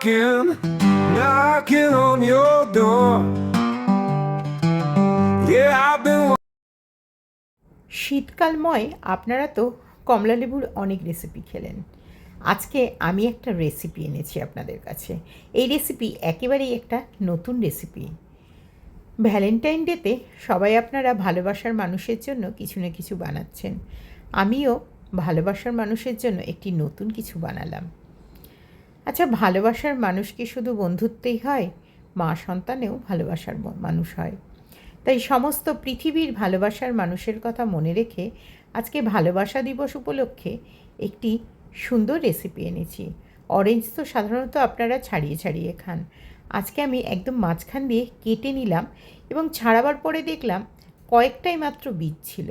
knocking on your door. Yeah, I've been. শীতকালময় আপনারা তো কমলালেবুর অনেক রেসিপি খেলেন। আজকে আমি একটা রেসিপি এনেছি আপনাদের কাছে। এই রেসিপি একেবারেই একটা নতুন রেসিপি। ভ্যালেন্টাইন ডেতে সবাই আপনারা ভালোবাসার মানুষের জন্য কিছু না কিছু বানাচ্ছেন। আমিও ভালোবাসার মানুষের জন্য একটি নতুন কিছু বানালাম। আচ্ছা, ভালোবাসার মানুষ কি শুধু বন্ধুত্বেই হয়? মা সন্তানেও ভালোবাসার মানুষ হয়। তাই সমস্ত পৃথিবীর ভালোবাসার মানুষের কথা মনে রেখে আজকে ভালোবাসা দিবস উপলক্ষে একটি সুন্দর রেসিপি এনেছি। অরেঞ্জ তো সাধারণত আপনারা ছাড়িয়ে ছাড়িয়ে খান। আজকে আমি একদম মাঝখান দিয়ে কেটে নিলাম এবং ছাড়াবার পরে দেখলাম কয়েকটাই মাত্র বীজ ছিল।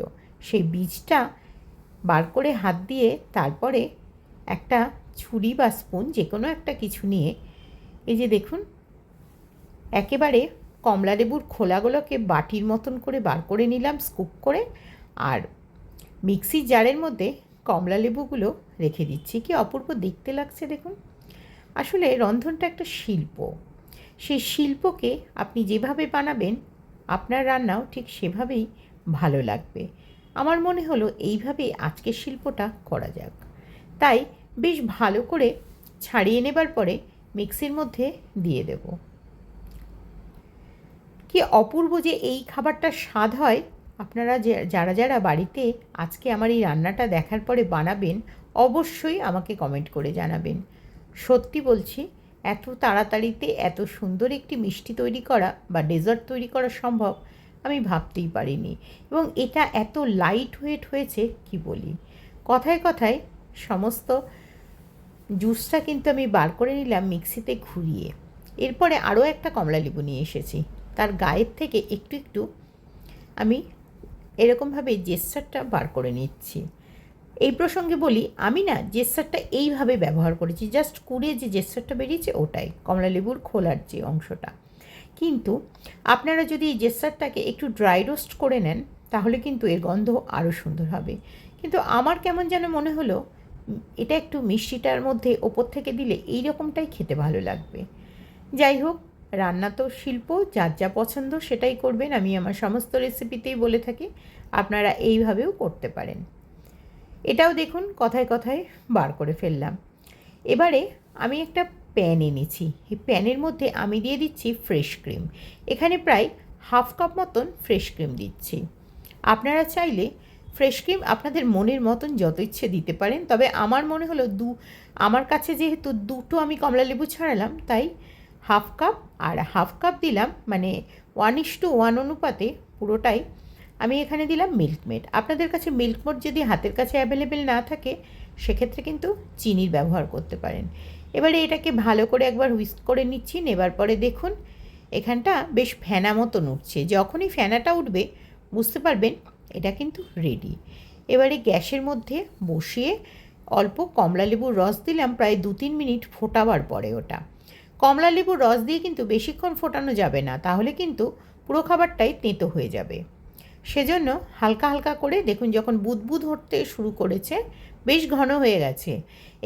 সেই বীজটা বার করে হাত দিয়ে তারপরে একটা ছুরি বা স্পুন যে কোনো একটা কিছু নিয়ে এই যে দেখুন একেবারে কমলালেবুর খোলাগুলোকে বাটির মতন করে বার করে নিলাম স্কুপ করে, আর মিক্সির জারের মধ্যে কমলালেবুগুলো রেখে দিচ্ছি। কি অপূর্ব দেখতে লাগছে দেখুন। আসলে রন্ধনটা একটা শিল্প। সেই শিল্পকে আপনি যেভাবে বানাবেন আপনার রান্নাও ঠিক সেভাবেই ভালো লাগবে। আমার মনে হলো এইভাবেই আজকের শিল্পটা করা যাক। তাই বেশ ভালো করে ছাড়িয়ে নেবার পরে মিক্সির মধ্যে দিয়ে দেব। কি অপূর্ব যে এই খাবারটার স্বাদ হয়। আপনারা যারা যারা বাড়িতে আজকে আমার এই রান্নাটা দেখার পরে বানাবেন অবশ্যই আমাকে কমেন্ট করে জানাবেন। সত্যি বলছি, এত তাড়াতাড়িতে এত সুন্দর একটি মিষ্টি তৈরি করা বা ডেজার্ট তৈরি করা সম্ভব আমি ভাবতেই পারিনি। এবং এটা এত লাইট ওয়েট হয়েছে কি বলি। কথায় কথায় সমস্ত জুসটা কিন্তু আমি বার করে নিলাম মিক্সিতে ঘুরিয়ে। এরপরে আরও একটা কমলালেবু নিয়ে এসেছি। তার গায়ের থেকে একটু একটু আমি এরকমভাবে জেস্টারটা বার করে নিচ্ছি। এই প্রসঙ্গে বলি, আমি না জেস্টারটা এইভাবে ব্যবহার করেছি, জাস্ট কুড়িয়ে যে জেস্টারটা বেরিয়েছে ওটাই, কমলালেবুর খোলার যে অংশটা। কিন্তু আপনারা যদি এই জেস্টারটাকে একটু ড্রাই রোস্ট করে নেন তাহলে কিন্তু এর গন্ধ আরও সুন্দর হবে। কিন্তু আমার কেমন যেন মনে হলো এটা একটু মিষ্টিটার মধ্যে ওপর থেকে দিলে এই রকমটাই খেতে ভালো লাগবে। যাই হোক, রান্না তো শিল্প, যার যা পছন্দ সেটাই করবেন। আমি আমার সমস্ত রেসিপিতেই বলে থাকি, আপনারা এইভাবেও করতে পারেন। এটাও দেখুন কথায় কথায় বার করে ফেললাম। এবারে আমি একটা প্যান এনেছি। এই প্যানের মধ্যে আমি দিয়ে দিচ্ছি ফ্রেশ ক্রিম। এখানে প্রায় হাফ কাপ মতন ফ্রেশ ক্রিম দিচ্ছি। আপনারা চাইলে ফ্রেশ ক্রিম আপনাদের মনের মতন যত ইচ্ছে দিতে পারেন, তবে আমার মনে হলো আমার কাছে যেহেতু দুটো আমি কমলালেবু ছাড়ালাম তাই হাফ কাপ আর হাফ কাপ দিলাম, মানে 1:1 অনুপাতে পুরোটাই আমি এখানে দিলাম মিল্কমেড। আপনাদের কাছে মিল্কমেড যদি হাতের কাছে অ্যাভেলেবেল না থাকে সেক্ষেত্রে কিন্তু চিনির ব্যবহার করতে পারেন। এবারে এটাকে ভালো করে একবার হুইস্ক করে নিচ্ছি। নেবার পরে দেখুন এখানটা বেশ ফেনা মতন উঠছে। যখনই ফেনাটা উঠবে বুঝতে পারবেন এটা কিন্তু রেডি। এবারে গ্যাসের মধ্যে বসিয়ে অল্প কমলালেবুর রস দিলাম, প্রায় 2-3 মিনিট ফোটাবার পরে ওটা। কমলালেবুর রস দিয়ে কিন্তু বেশিক্ষণ ফোটানো যাবে না, তাহলে কিন্তু পুরো খাবারটাই তেঁতো হয়ে যাবে। সেজন্য হালকা হালকা করে দেখুন যখন বুদবুদ হতে শুরু করেছে, বেশ ঘন হয়ে গেছে।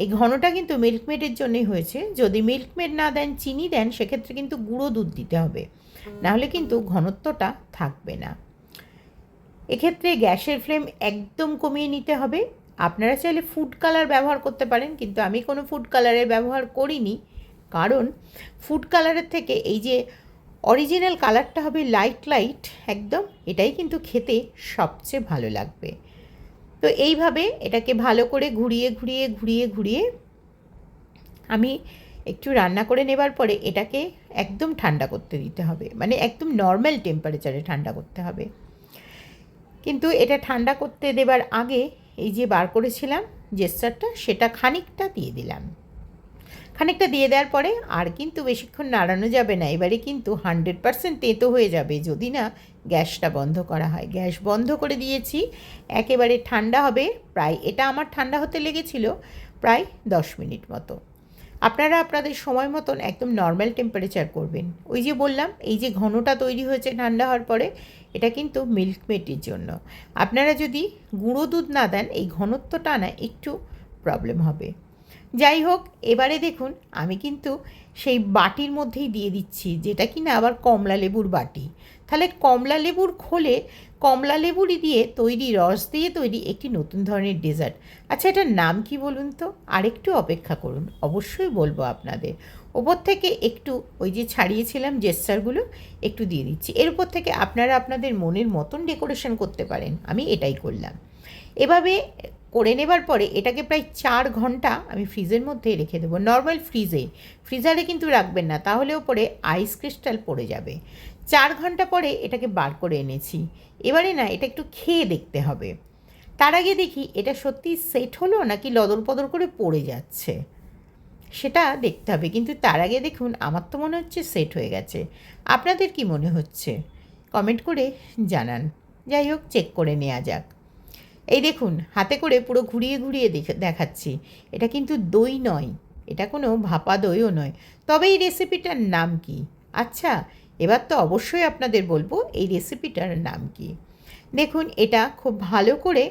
এই ঘনটা কিন্তু মিল্কমেডের জন্যই হয়েছে। যদি মিল্কমেড না দেন, চিনি দেন, সেক্ষেত্রে কিন্তু গুঁড়ো দুধ দিতে হবে, নাহলে কিন্তু ঘনত্বটা থাকবে না। এক্ষেত্রে গ্যাসের ফ্লেম একদম কমিয়ে নিতে হবে। আপনারা চাইলে ফুড কালার ব্যবহার করতে পারেন, কিন্তু আমি কোনো ফুড কালারের ব্যবহার করিনি, কারণ ফুড কালারের থেকে এই যে অরিজিনাল কালারটা হবে লাইট লাইট একদম, এটাই কিন্তু খেতে সবচেয়ে ভালো লাগবে। তো এইভাবে এটাকে ভালো করে ঘুরিয়ে ঘুরিয়ে ঘুরিয়ে ঘুরিয়ে আমি একটু রান্না করে নেবার পরে এটাকে একদম ঠান্ডা করতে দিতে হবে, মানে একদম নর্মাল টেম্পারেচারে ঠান্ডা করতে হবে। কিন্তু এটা ঠান্ডা করতে দেবার আগে এই যে বার করেছিলাম জেস্টারটা, সেটা খানিকটা দিয়ে দিলাম। খানিকটা দিয়ে দেওয়ার পরে আর কিন্তু বেশিক্ষণ নাড়ানো যাবে না। এবারে কিন্তু 100% তেঁতো হয়ে যাবে যদি না গ্যাসটা বন্ধ করা হয়। গ্যাস বন্ধ করে দিয়েছি, একেবারে ঠান্ডা হবে। প্রায় এটা আমার ঠান্ডা হতে লেগেছিল প্রায় 10 মিনিট মতো। আপনারা আপনাদের সময় মতন একদম নর্মাল টেম্পারেচার করবেন। ওই যে বললাম এই যে ঘনটা তৈরি হয়েছে ঠান্ডা হওয়ার পরে, এটা কিন্তু মিল্কমেডের জন্য। আপনারা যদি গুঁড়ো দুধ না দেন এই ঘনত্বটা না একটু প্রবলেম হবে। যাই হোক, এবারে দেখুন আমি কিন্তু সেই বাটির মধ্যেই দিয়ে দিচ্ছি, যেটা কিনা আবার কমলা লেবুর বাটি। তাহলে কমলা লেবুর খোলে কমলা লেবুরই দিয়ে তৈরি, রস দিয়ে তৈরি একটি নতুন ধরনের ডেজার্ট। আচ্ছা, এটার নাম কি বলুন তো? আরেকটু অপেক্ষা করুন, অবশ্যই বলবো আপনাদের। ওপর থেকে একটু ওই যে ছাড়িয়েছিলাম জেস্টারগুলো একটু দিয়ে দিচ্ছি। এর উপর থেকে আপনারা আপনাদের মনের মতন ডেকোরেশন করতে পারেন, আমি এটাই করলাম। এভাবে করে নেবার পরে এটাকে প্রায় 4 ঘন্টা আমি ফ্রিজের মধ্যে রেখে দেবো, নর্মাল ফ্রিজে। ফ্রিজারে কিন্তু রাখবেন না, তাহলে ওপরে আইস ক্রিস্টাল পড়ে যাবে। 4 ঘন্টা পরে এটাকে বার করে এনেছি। এবারে না এটা একটু খেয়ে দেখতে হবে। তার আগে দেখি এটা সত্যি সেট হলো নাকি লদর পদর করে পড়ে যাচ্ছে, সেটা দেখতে হবে। কিন্তু তার আগে দেখুন, আমার তো মনে হচ্ছে সেট হয়ে গেছে। আপনাদের কি মনে হচ্ছে কমেন্ট করে জানান। যাই হোক, চেক করে নেওয়া যাক। এই দেখুন, হাতে করে পুরো ঘুরিয়ে ঘুরিয়ে দেখাচ্ছি। এটা কিন্তু দই নয়, এটা কোনো ভাপা দইও নয়। তবে এই রেসিপিটার নাম কি? আচ্ছা, এবার তো অবশ্যই আপনাদের বলবো এই রেসিপিটার নাম কি। দেখুন, এটা খুব ভালো করে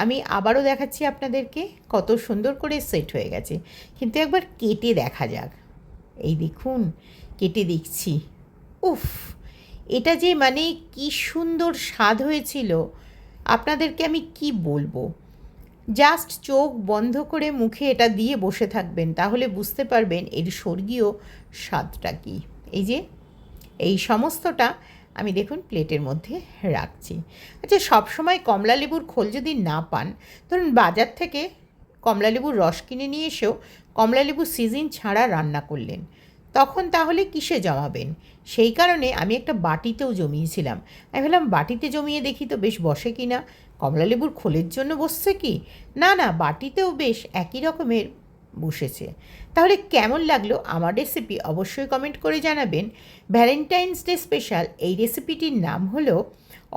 আমি আবারও দেখাচ্ছি আপনাদেরকে, কত সুন্দর করে সেট হয়ে গেছে। কিন্তু একবার কেটে দেখা যাক। এই দেখুন, কেটে দেখছি। উফ, এটা যে মানে কি সুন্দর স্বাদ হয়েছিল, আপনাদেরকে আমি কি বলবো। জাস্ট চোখ বন্ধ করে মুখে এটা দিয়ে বসে থাকবেন, তাহলে বুঝতে পারবেন এর স্বর্গীয় স্বাদটা কী। এই যে এই সমস্তটা আমি দেখুন প্লেটের মধ্যে রাখছি। আচ্ছা, সবসময় কমলা লেবুর খোল যদি না পান, ধরুন বাজার থেকে কমলা লেবুর রস কিনে নিয়ে এসেও কমলা লেবু সিজন ছাড়া রান্না করলেন, তখন তাহলে কিসে জমাবেন? সেই কারণে আমি একটা বাটিতেও জমিয়েছিলাম। আমি ভাবলাম বাটিতে জমিয়ে দেখি তো বেশ বসে কি না। কমলা লেবুর খোলের জন্য বসছে কি না, না বাটিতেও বেশ একই রকমের বসেছে। তাহলে কেমন লাগলো আমার রেসিপি অবশ্যই কমেন্ট করে জানাবেন। ভ্যালেন্টাইন্স ডে স্পেশাল এই রেসিপিটির নাম হলো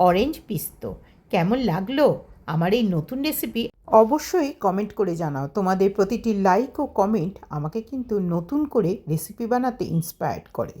অরেঞ্জ পিস্তো। কেমন লাগলো আমার এই নতুন রেসিপি অবশ্যই কমেন্ট করে জানাও। তোমাদের প্রতিটি লাইক ও কমেন্ট আমাকে কিন্তু নতুন করে রেসিপি বানাতে ইন্সপায়ার্ড করে।